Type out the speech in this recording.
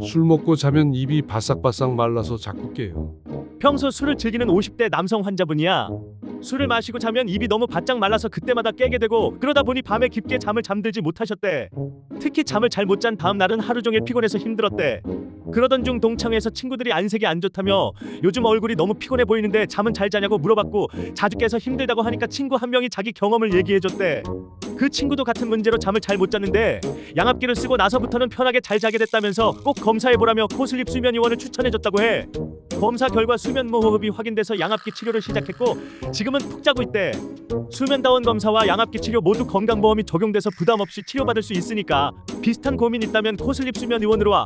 술 먹고 자면 입이 바싹바싹 말라서 자꾸 깨요. 평소 술을 즐기는 50대 남성 환자분이야. 술을 마시고 자면 입이 너무 바짝 말라서 그때마다 깨게 되고, 그러다 보니 밤에 깊게 잠을 잠들지 못하셨대. 특히 잠을 잘 못 잔 다음 날은 하루 종일 피곤해서 힘들었대. 그러던 중 동창회에서 친구들이 안색이 안 좋다며 요즘 얼굴이 너무 피곤해 보이는데 잠은 잘 자냐고 물어봤고, 자주 깨서 힘들다고 하니까 친구 한 명이 자기 경험을 얘기해줬대. 그 친구도 같은 문제로 잠을 잘 못 잤는데 양압기를 쓰고 나서부터는 편하게 잘 자게 됐다면서 꼭 검사해보라며 코슬립 수면요원을 추천해줬다고 해. 검사 결과 수면무 호흡이 확인돼서 양압기 치료를 시작했고, 지금은 푹 자고 있대. 수면다원 검사와 양압기 치료 모두 건강보험이 적용돼서 부담 없이 치료받을 수 있으니까 비슷한 고민 있다면 코슬립 수면의원으로 와.